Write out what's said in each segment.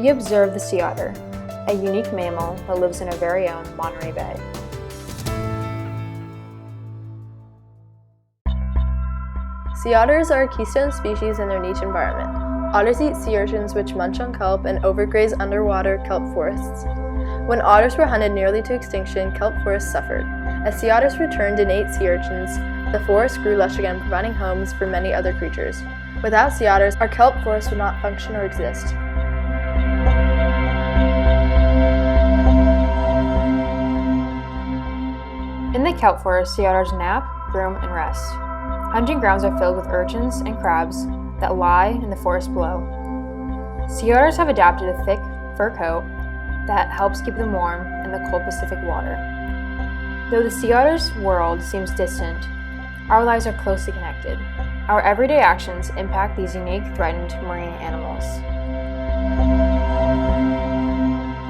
We observe the sea otter, a unique mammal that lives in our very own Monterey Bay. Sea otters are a keystone species in their niche environment. Otters eat sea urchins which munch on kelp and overgraze underwater kelp forests. When otters were hunted nearly to extinction, kelp forests suffered. As sea otters returned and ate sea urchins, the forest grew lush again, providing homes for many other creatures. Without sea otters, our kelp forests would not function or exist. In the kelp forest, sea otters nap, roam, and rest. Hunting grounds are filled with urchins and crabs that lie in the forest below. Sea otters have adapted a thick fur coat that helps keep them warm in the cold Pacific water. Though the sea otter's world seems distant, our lives are closely connected. Our everyday actions impact these unique threatened marine animals.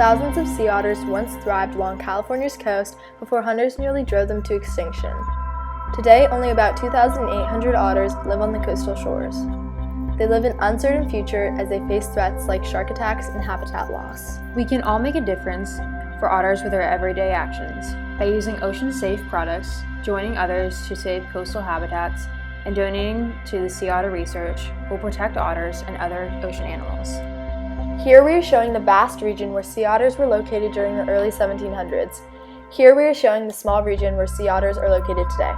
Thousands of sea otters once thrived along California's coast before hunters nearly drove them to extinction. Today, only about 2,800 otters live on the coastal shores. They live in an uncertain future as they face threats like shark attacks and habitat loss. We can all make a difference for otters with our everyday actions by using ocean-safe products, joining others to save coastal habitats, and donating to the Sea Otter Research will protect otters and other ocean animals. Here we are showing the vast region where sea otters were located during the early 1700s. Here we are showing the small region where sea otters are located today.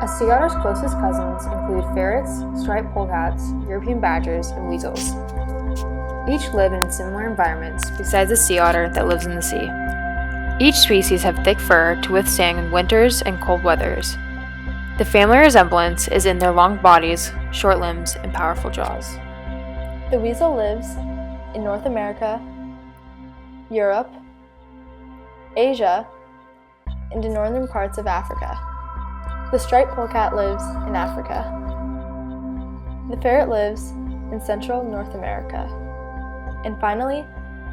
A sea otter's closest cousins include ferrets, striped polecats, European badgers, and weasels. Each live in similar environments besides the sea otter that lives in the sea. Each species have thick fur to withstand winters and cold weathers. The family resemblance is in their long bodies, short limbs, and powerful jaws. The weasel lives in North America, Europe, Asia, and the northern parts of Africa. The striped polecat lives in Africa. The ferret lives in Central North America. And finally,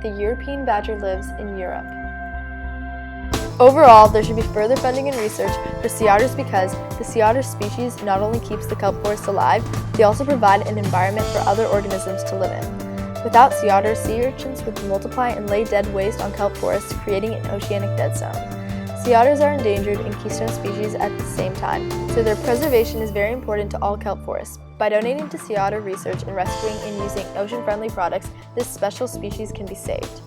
the European badger lives in Europe. Overall, there should be further funding and research for sea otters because the sea otter species not only keeps the kelp forest alive, they also provide an environment for other organisms to live in. Without sea otters, sea urchins would multiply and lay dead waste on kelp forests, creating an oceanic dead zone. Sea otters are endangered and keystone species at the same time, so their preservation is very important to all kelp forests. By donating to sea otter research and rescuing and using ocean-friendly products, this special species can be saved.